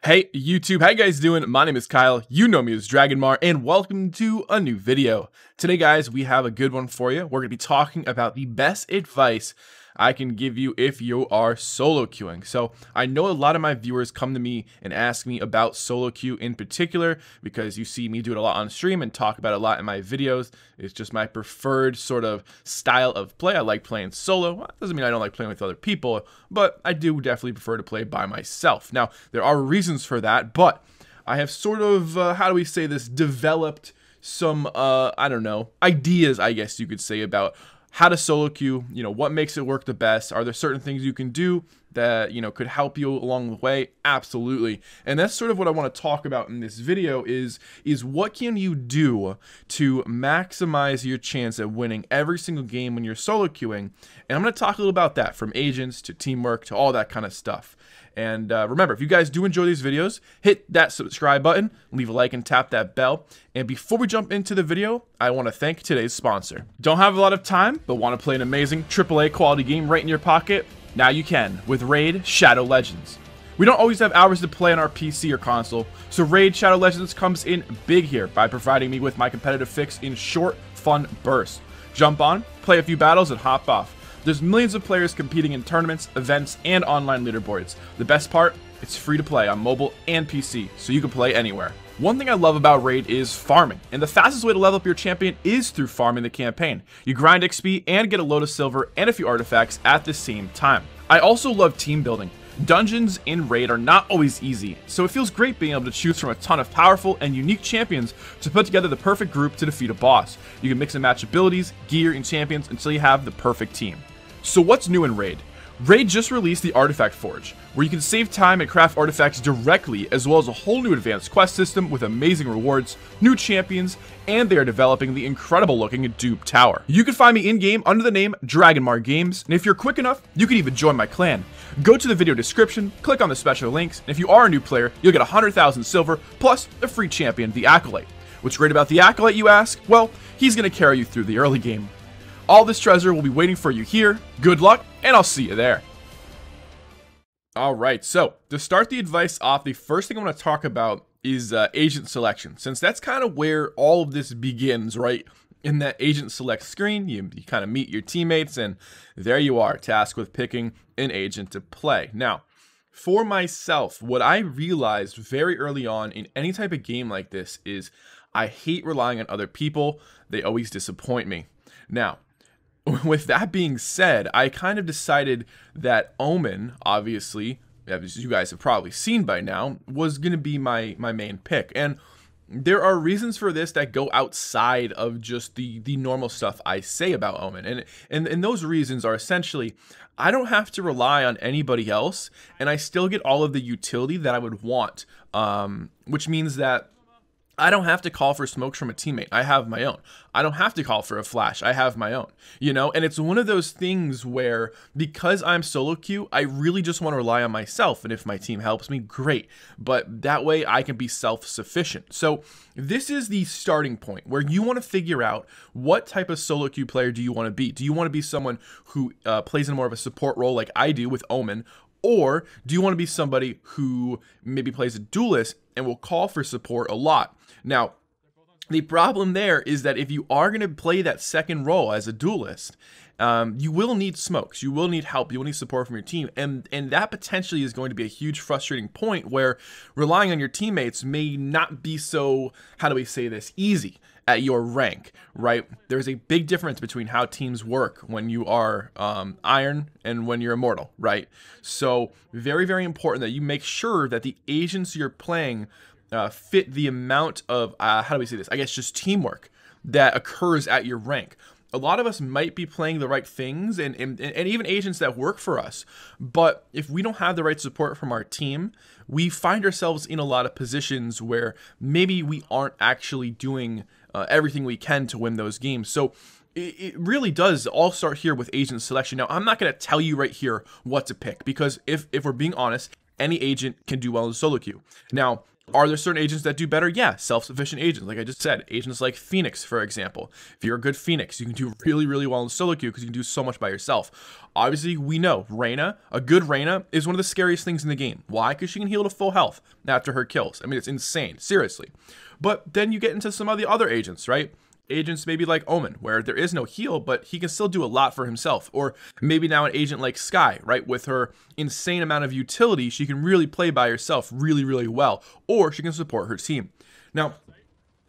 Hey YouTube, how you guys doing? My name is Kyle, you know me as Dragonmar, and welcome to a new video. Today guys, we have a good one for you. We're going to be talking about the best advice I can give you if you are solo queuing. So I know a lot of my viewers come to me and ask me about solo queue in particular because you see me do it a lot on stream and talk about it a lot in my videos. It's just my preferred sort of style of play. I like playing solo. Well, that doesn't mean I don't like playing with other people, but I do definitely prefer to play by myself. Now, there are reasons for that, but I have sort of, how do we say this, developed some, I don't know, ideas, I guess you could say, about how to solo queue, what makes it work the best. Are there certain things you can do that, could help you along the way? Absolutely. And that's sort of what I want to talk about in this video is what can you do to maximize your chance at winning every single game when you're solo queuing? And I'm going to talk a little about that, from agents to teamwork to all that kind of stuff. And remember, if you guys do enjoy these videos, hit that subscribe button, leave a like, and tap that bell. And before we jump into the video, I want to thank today's sponsor. Don't have a lot of time, but want to play an amazing AAA quality game right in your pocket? Now you can, with Raid Shadow Legends. We don't always have hours to play on our PC or console, so Raid Shadow Legends comes in big here by providing me with my competitive fix in short, fun bursts. Jump on, play a few battles, and hop off. There's millions of players competing in tournaments, events, and online leaderboards. The best part, it's free to play on mobile and PC, so you can play anywhere. One thing I love about Raid is farming, and the fastest way to level up your champion is through farming the campaign. You grind XP and get a load of silver and a few artifacts at the same time. I also love team building. Dungeons in Raid are not always easy, so it feels great being able to choose from a ton of powerful and unique champions to put together the perfect group to defeat a boss. You can mix and match abilities, gear, and champions until you have the perfect team. So what's new in Raid? Raid just released the Artifact Forge, where you can save time and craft artifacts directly, as well as a whole new advanced quest system with amazing rewards, new champions, and they are developing the incredible looking Dupe Tower. You can find me in-game under the name Dragonmar Games, and if you're quick enough, you can even join my clan. Go to the video description, click on the special links, and if you are a new player, you'll get 100,000 silver, plus a free champion, the Acolyte. What's great about the Acolyte, you ask? Well, he's going to carry you through the early game. All this treasure will be waiting for you here. Good luck, and I'll see you there. Alright, so to start the advice off, the first thing I want to talk about is agent selection, since that's kind of where all of this begins, right? In that agent select screen, you kind of meet your teammates, and there you are, tasked with picking an agent to play. Now, for myself, what I realized very early on in any type of game like this is I hate relying on other people. They always disappoint me. Now, with that being said, I kind of decided that Omen, obviously, as you guys have probably seen by now, was going to be my main pick. And there are reasons for this that go outside of just the normal stuff I say about Omen. And those reasons are essentially, I don't have to rely on anybody else, and I still get all of the utility that I would want, which means that I don't have to call for smokes from a teammate. I have my own. I don't have to call for a flash. I have my own, and it's one of those things where, because I'm solo queue, I really just want to rely on myself. And if my team helps me, great. But that way I can be self-sufficient. So this is the starting point where you want to figure out what type of solo queue player do you want to be? Do you want to be someone who plays in more of a support role like I do with Omen? Or do you want to be somebody who maybe plays a duelist and will call for support a lot? Now, the problem there is that if you are going to play that second role as a duelist, you will need smokes, you will need help, you will need support from your team, and that potentially is going to be a huge frustrating point where relying on your teammates may not be so, how do we say this, easy at your rank, right? There's a big difference between how teams work when you are Iron and when you're Immortal, right? So very, very important that you make sure that the agents you're playing fit the amount of, how do we say this, I guess just teamwork that occurs at your rank. A lot of us might be playing the right things and even agents that work for us, but if we don't have the right support from our team, we find ourselves in a lot of positions where maybe we aren't actually doing everything we can to win those games. So it really does all start here with agent selection. Now, I'm not going to tell you right here what to pick, because if we're being honest, any agent can do well in solo queue. Now, Are there certain agents that do better? Yeah, self-sufficient agents. Like I just said, agents like Phoenix, for example. If you're a good Phoenix, you can do really, really well in solo queue because you can do so much by yourself. Obviously, we know Reyna, a good Reyna, is one of the scariest things in the game. Why? Because she can heal to full health after her kills. I mean, it's insane, seriously. But then you get into some of the other agents, right? Agents maybe like Omen, where there is no heal, but he can still do a lot for himself. Or maybe now an agent like Skye, right? With her insane amount of utility, she can really play by herself really, really well. Or she can support her team. Now,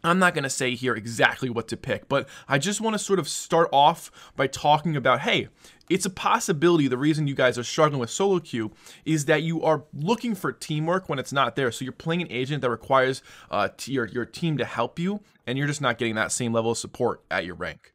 I'm not going to say here exactly what to pick, but I just want to sort of start off by talking about, hey, it's a possibility the reason you guys are struggling with solo queue is that you are looking for teamwork when it's not there. So you're playing an agent that requires your team to help you, and you're just not getting that same level of support at your rank.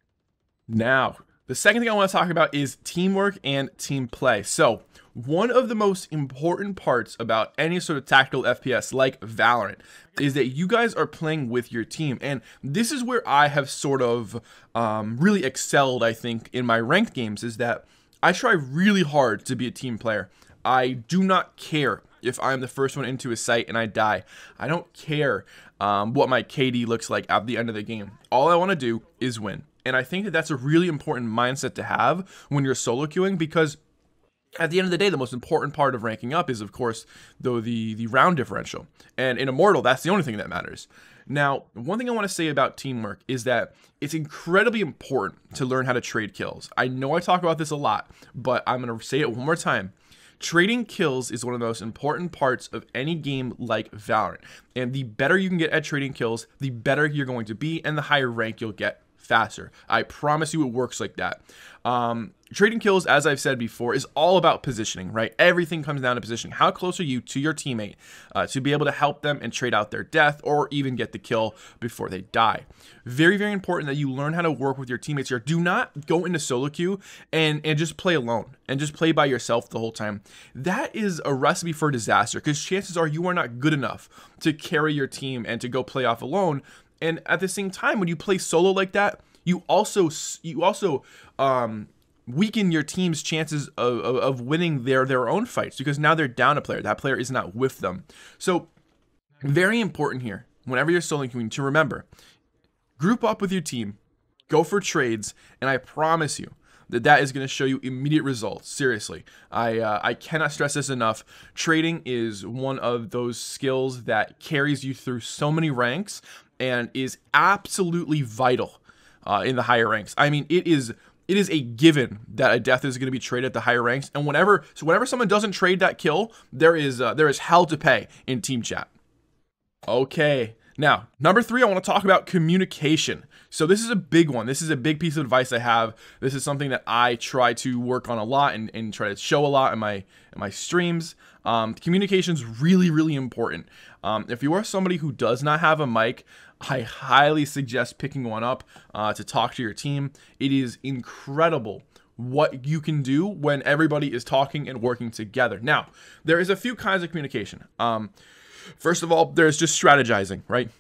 Now, the second thing I want to talk about is teamwork and team play. So one of the most important parts about any sort of tactical FPS like Valorant is that you guys are playing with your team. And this is where I have sort of really excelled, I think, in my ranked games, is that I try really hard to be a team player. I do not care if I'm the first one into a site and I die. I don't care what my KD looks like at the end of the game. All I want to do is win. And I think that that's a really important mindset to have when you're solo queuing, because at the end of the day, the most important part of ranking up is, of course, the round differential. And in Immortal, that's the only thing that matters. Now, one thing I want to say about teamwork is that it's incredibly important to learn how to trade kills. I know I talk about this a lot, but I'm going to say it one more time. Trading kills is one of the most important parts of any game like Valorant. And the better you can get at trading kills, the better you're going to be, and the higher rank you'll get faster. I promise you it works like that. Trading kills, as I've said before, is all about positioning, right? Everything comes down to positioning. How close are you to your teammate to be able to help them and trade out their death or even get the kill before they die? Very, very important that you learn how to work with your teammates here. Do not go into solo queue and just play alone and just play by yourself the whole time. That is a recipe for disaster, because chances are you are not good enough to carry your team and to go play off alone. And at the same time, when you play solo like that, you also weaken your team's chances of winning their own fights, because now they're down a player. That player is not with them. So very important here, whenever you're solo queuing, to remember, group up with your team, go for trades, and I promise you that is going to show you immediate results. Seriously, I cannot stress this enough. Trading is one of those skills that carries you through so many ranks and is absolutely vital in the higher ranks. I mean, it is a given that a death is going to be traded at the higher ranks, and whenever someone doesn't trade that kill, there is hell to pay in team chat. Okay, now number 3, I want to talk about communication. So this is a big one. This is a big piece of advice I have. This is something that I try to work on a lot and try to show a lot in my streams. Communication is really, really important. If you are somebody who does not have a mic, I highly suggest picking one up to talk to your team. It is incredible what you can do when everybody is talking and working together. Now, there is a few kinds of communication. First of all, there's just strategizing, right?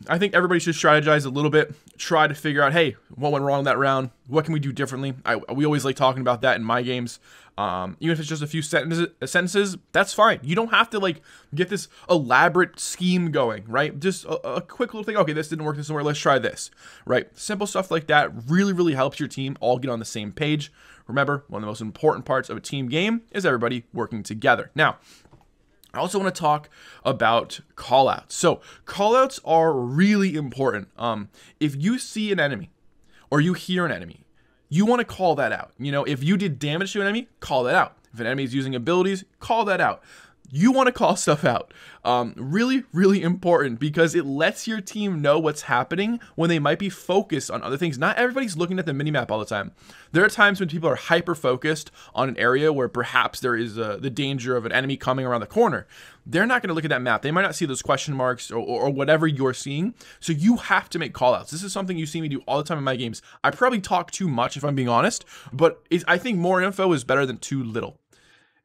I think everybody should strategize a little bit, try to figure out, hey, what went wrong that round? What can we do differently? We always like talking about that in my games. Even if it's just a few sentences, that's fine. You don't have to like get this elaborate scheme going, right? Just a quick little thing. Okay, this didn't work this somewhere. Let's try this, right? Simple stuff like that really, really helps your team all get on the same page. Remember, one of the most important parts of a team game is everybody working together. Now, I also want to talk about callouts. So callouts are really important. If you see an enemy or you hear an enemy, you want to call that out. You know, if you did damage to an enemy, call that out. If an enemy is using abilities, call that out. You want to call stuff out. Really, really important, because it lets your team know what's happening when they might be focused on other things. Not everybody's looking at the minimap all the time. There are times when people are hyper-focused on an area where perhaps there is the danger of an enemy coming around the corner. They're not going to look at that map. They might not see those question marks or whatever you're seeing. So you have to make callouts. This is something you see me do all the time in my games. I probably talk too much, if I'm being honest, but I think more info is better than too little.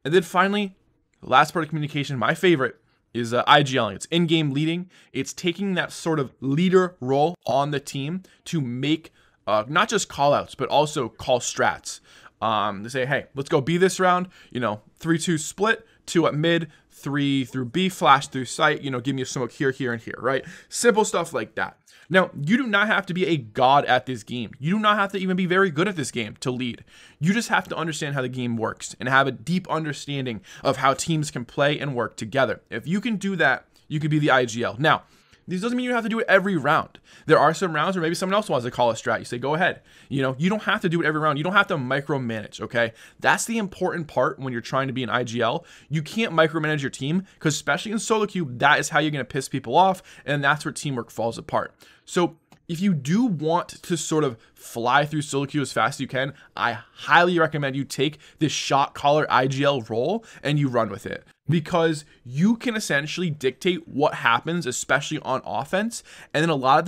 And then finally, the last part of communication, my favorite, is IGLing. It's in-game leading. It's taking that sort of leader role on the team to make not just call-outs, but also call strats. To say, hey, let's go B this round, 3-2 split, 2 at mid, 3 through B, flash through sight, you know, give me a smoke here, here, and here, right? Simple stuff like that. Now, you do not have to be a god at this game. You do not have to even be very good at this game to lead. You just have to understand how the game works and have a deep understanding of how teams can play and work together. If you can do that, you could be the IGL. Now, this doesn't mean you have to do it every round. There are some rounds where maybe someone else wants to call a strat. You say, go ahead. You know, you don't have to do it every round. You don't have to micromanage, okay? That's the important part when you're trying to be an IGL. You can't micromanage your team because especially in solo queue, that is how you're going to piss people off, and that's where teamwork falls apart. So if you do want to sort of fly through solo queue as fast as you can, I highly recommend you take this shot caller IGL role and you run with it, because you can essentially dictate what happens, especially on offense. And then a lot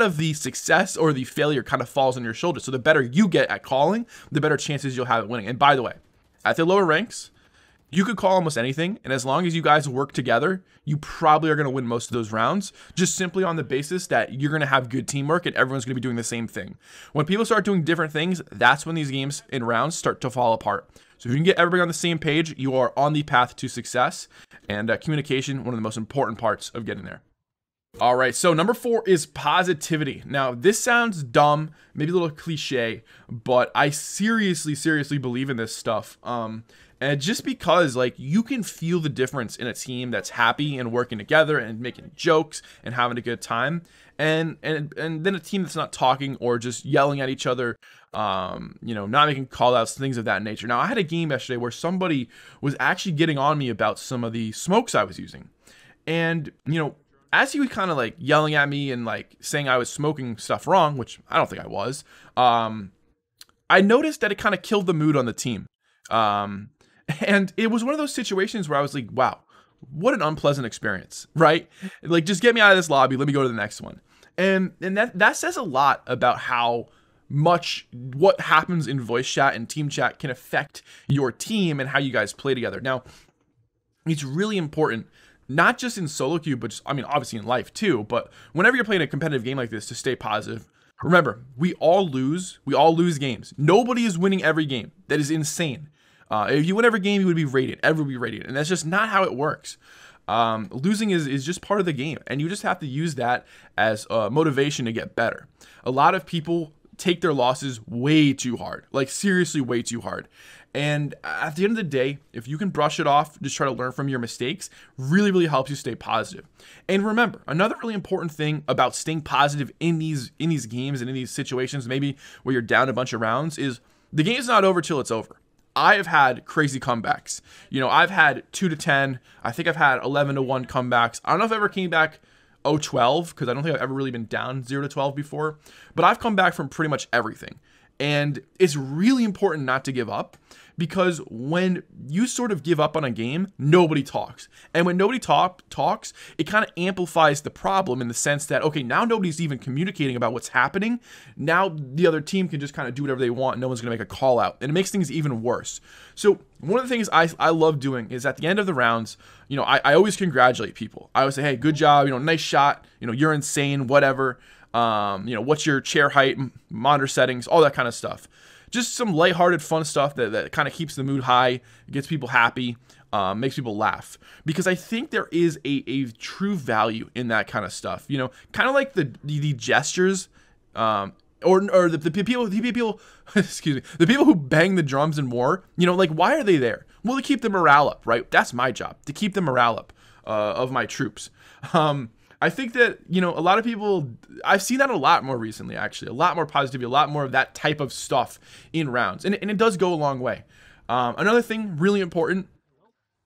of the success or the failure kind of falls on your shoulders. So the better you get at calling, the better chances you'll have at winning. And by the way, at the lower ranks, you could call almost anything, and as long as you guys work together, you probably are going to win most of those rounds, just simply on the basis that you're going to have good teamwork and everyone's going to be doing the same thing. When people start doing different things, that's when these games in rounds start to fall apart. So if you can get everybody on the same page, you are on the path to success, and communication, one of the most important parts of getting there. All right, so number 4 is positivity. Now, this sounds dumb, maybe a little cliche, but I seriously believe in this stuff. And just because, like, you can feel the difference in a team that's happy and working together and making jokes and having a good time, and then a team that's not talking or just yelling at each other, you know, not making call outs, things of that nature. Now, I had a game yesterday where somebody was actually getting on me about some of the smokes I was using. And, you know, as he was kind of like yelling at me and like saying I was smoking stuff wrong, which I don't think I was, I noticed that it kind of killed the mood on the team. And it was one of those situations where I was like, wow, what an unpleasant experience, right? Like, just get me out of this lobby. Let me go to the next one. And that says a lot about how much what happens in voice chat and team chat can affect your team and how you guys play together. Now, it's really important, not just in solo queue, but just, I mean, obviously in life too, but whenever you're playing a competitive game like this, to stay positive. Remember, we all lose games. Nobody is winning every game. That is insane. If you win every game, you would be rated. Everyone would be rated. And that's just not how it works. Losing is just part of the game. And you just have to use that as motivation to get better. A lot of people take their losses way too hard. Like, seriously, way too hard. And at the end of the day, if you can brush it off, just try to learn from your mistakes, really helps you stay positive. And remember, another really important thing about staying positive in these games and in these situations, maybe where you're down a bunch of rounds, is the game's not over till it's over. I have had crazy comebacks. You know, I've had 2-10. I think I've had 11-1 comebacks. I don't know if I ever came back 0-12, because I don't think I've ever really been down 0-12 before. But I've come back from pretty much everything. And it's really important not to give up, because when you sort of give up on a game, nobody talks. And when nobody talks, it kind of amplifies the problem in the sense that, okay, now nobody's even communicating about what's happening. Now the other team can just kind of do whatever they want. No one's going to make a call out. And it makes things even worse. So one of the things I love doing is at the end of the rounds, you know, I always congratulate people. I always say, hey, good job, you know, nice shot, you know, you're insane, whatever. You know, what's your chair height, monitor settings, all that kind of stuff. Just some lighthearted, fun stuff that kind of keeps the mood high, gets people happy, makes people laugh. Because I think there is a true value in that kind of stuff. You know, kind of like the gestures, or the people, excuse me, the people who bang the drums in war. You know, like, why are they there? Well, to keep the morale up, right? That's my job, to keep the morale up of my troops. I think that, you know, a lot of people, I've seen that a lot more recently, actually. A lot more positivity, a lot more of that type of stuff in rounds. And it does go a long way. Another thing really important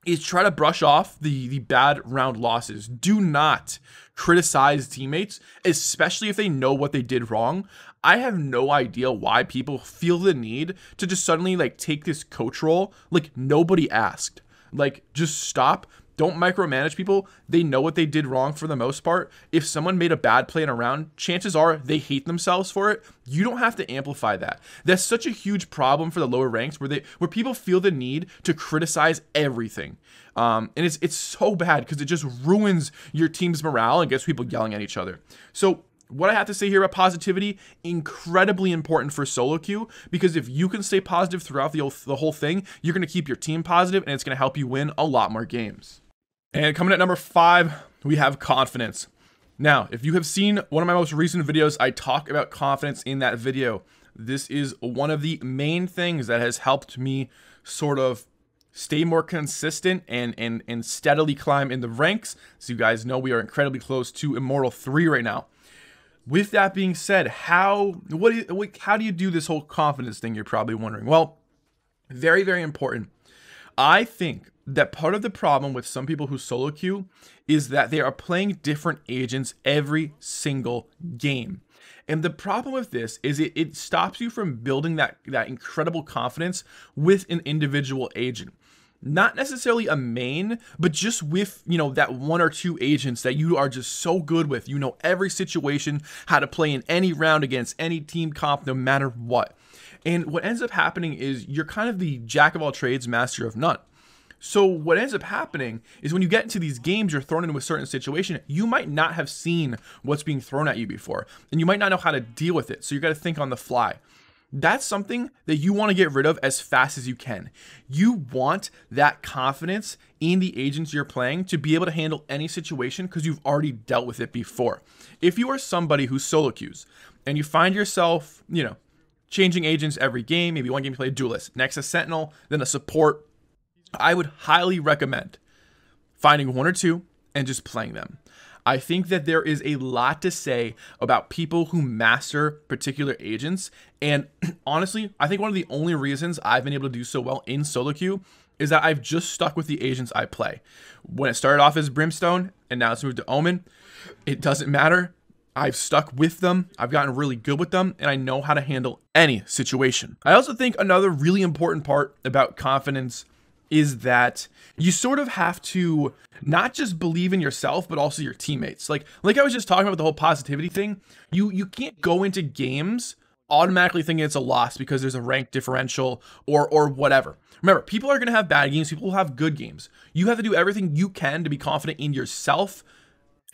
is try to brush off the bad round losses. Do not criticize teammates, especially if they know what they did wrong. I have no idea why people feel the need to just suddenly, like, take this coach role like nobody asked. Like, just stop. Don't micromanage people. They know what they did wrong for the most part. If someone made a bad play in a round, chances are they hate themselves for it. You don't have to amplify that. That's such a huge problem for the lower ranks where people feel the need to criticize everything. And it's so bad because it just ruins your team's morale and gets people yelling at each other. So what I have to say here about positivity, incredibly important for solo queue, because if you can stay positive throughout the whole thing, you're going to keep your team positive and it's going to help you win a lot more games. And coming at number 5, we have confidence. Now, if you have seen one of my most recent videos, I talk about confidence in that video. This is one of the main things that has helped me sort of stay more consistent and steadily climb in the ranks. As you guys know, we are incredibly close to Immortal 3 right now. With that being said, how do you do this whole confidence thing, you're probably wondering? Well, very, very important. I think that part of the problem with some people who solo queue is that they are playing different agents every single game. And the problem with this is it stops you from building that incredible confidence with an individual agent. Not necessarily a main, but just with, that 1 or 2 agents that you are just so good with. You know every situation, how to play in any round against any team comp, no matter what. And what ends up happening is you're kind of the jack of all trades, master of none. So what ends up happening is when you get into these games, you're thrown into a certain situation, you might not have seen what's being thrown at you before, and you might not know how to deal with it. So you got to think on the fly. That's something that you want to get rid of as fast as you can. You want that confidence in the agents you're playing to be able to handle any situation because you've already dealt with it before. If you are somebody who solo queues and you find yourself, changing agents every game, maybe one game you play a duelist, next a sentinel, then a support, I would highly recommend finding 1 or 2 and just playing them. I think that there is a lot to say about people who master particular agents. And honestly, I think one of the only reasons I've been able to do so well in solo queue is that I've just stuck with the agents I play. When it started off as Brimstone and now it's moved to Omen, it doesn't matter. I've stuck with them, I've gotten really good with them, and I know how to handle any situation. I also think another really important part about confidence is that you sort of have to not just believe in yourself, but also your teammates. Like I was just talking about the whole positivity thing. You can't go into games automatically thinking it's a loss because there's a rank differential or whatever. Remember, people are going to have bad games. People will have good games. You have to do everything you can to be confident in yourself.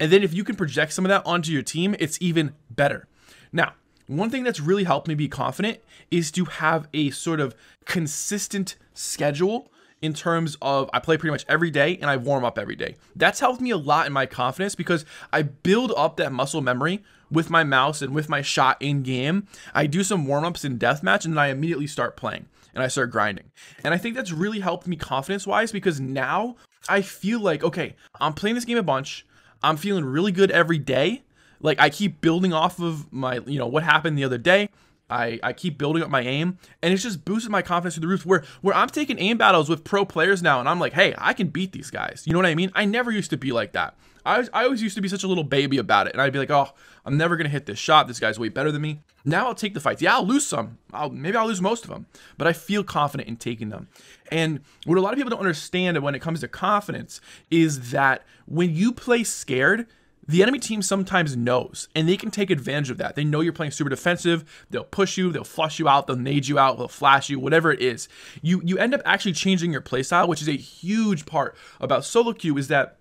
And then if you can project some of that onto your team, it's even better. Now, one thing that's really helped me be confident is to have a sort of consistent schedule in terms of I play pretty much every day and I warm up every day. That's helped me a lot in my confidence because I build up that muscle memory with my mouse and with my shot in game. I do some warm-ups in deathmatch and then I immediately start playing and I start grinding. And I think that's really helped me confidence-wise because now I feel like, okay, I'm playing this game a bunch. I'm feeling really good every day. Like I keep building off of my, what happened the other day. I keep building up my aim and it's just boosted my confidence through the roof where I'm taking aim battles with pro players now and I'm like, hey, I can beat these guys. You know what I mean? I never used to be like that. I always used to be such a little baby about it. And I'd be like, oh, I'm never going to hit this shot. This guy's way better than me. Now I'll take the fights. Yeah, I'll lose some. Maybe I'll lose most of them, but I feel confident in taking them. And what a lot of people don't understand when it comes to confidence is that when you play scared, the enemy team sometimes knows, and they can take advantage of that. They know you're playing super defensive. They'll push you, they'll flush you out, they'll nade you out, they'll flash you, whatever it is. You end up actually changing your playstyle, which is a huge part about solo queue, is that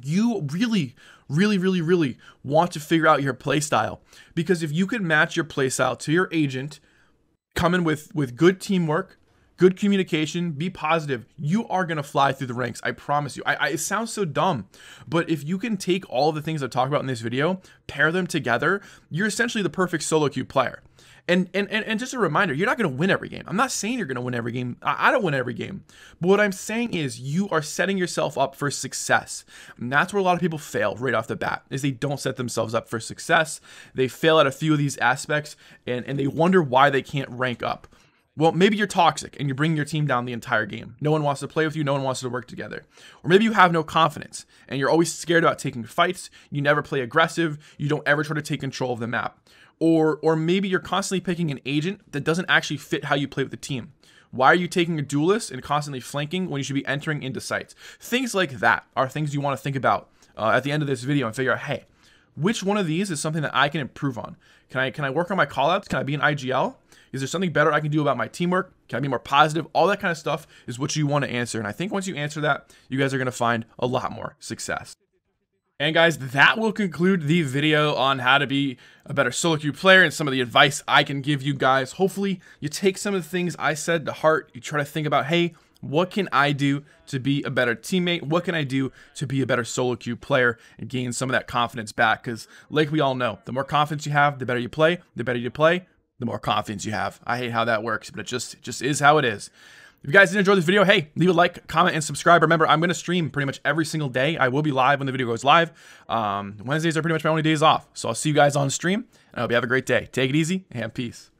you really want to figure out your playstyle. Because if you can match your playstyle to your agent, come in with good teamwork, good communication, be positive, you are going to fly through the ranks. I promise you. It sounds so dumb, but if you can take all of the things I've talked about in this video, pair them together, you're essentially the perfect solo queue player. And just a reminder, you're not going to win every game. I'm not saying you're going to win every game. I don't win every game. But what I'm saying is you are setting yourself up for success. And that's where a lot of people fail right off the bat, is they don't set themselves up for success. They fail at a few of these aspects and they wonder why they can't rank up. Well, maybe you're toxic and you're bringing your team down the entire game. No one wants to play with you. No one wants to work together. Or maybe you have no confidence and you're always scared about taking fights. You never play aggressive. You don't ever try to take control of the map. Or maybe you're constantly picking an agent that doesn't actually fit how you play with the team. Why are you taking a duelist and constantly flanking when you should be entering into sites? Things like that are things you want to think about at the end of this video and figure out, hey, which one of these is something that I can improve on? Can I work on my callouts? Can I be an IGL? Is there something better I can do about my teamwork? Can I be more positive? All that kind of stuff is what you want to answer. And I think once you answer that, you guys are going to find a lot more success. And guys, that will conclude the video on how to be a better solo queue player and some of the advice I can give you guys. Hopefully you take some of the things I said to heart. You try to think about, hey, What can I do to be a better teammate? What can I do to be a better solo queue player and gain some of that confidence back? Because like we all know, the more confidence you have, the better you play. The better you play, the more confidence you have. I hate how that works, but it just is how it is. If you guys did enjoy this video, hey, leave a like, comment, and subscribe. Remember, I'm going to stream pretty much every single day. I will be live when the video goes live. Wednesdays are pretty much my only days off. So I'll see you guys on stream, and I hope you have a great day. Take it easy, and peace.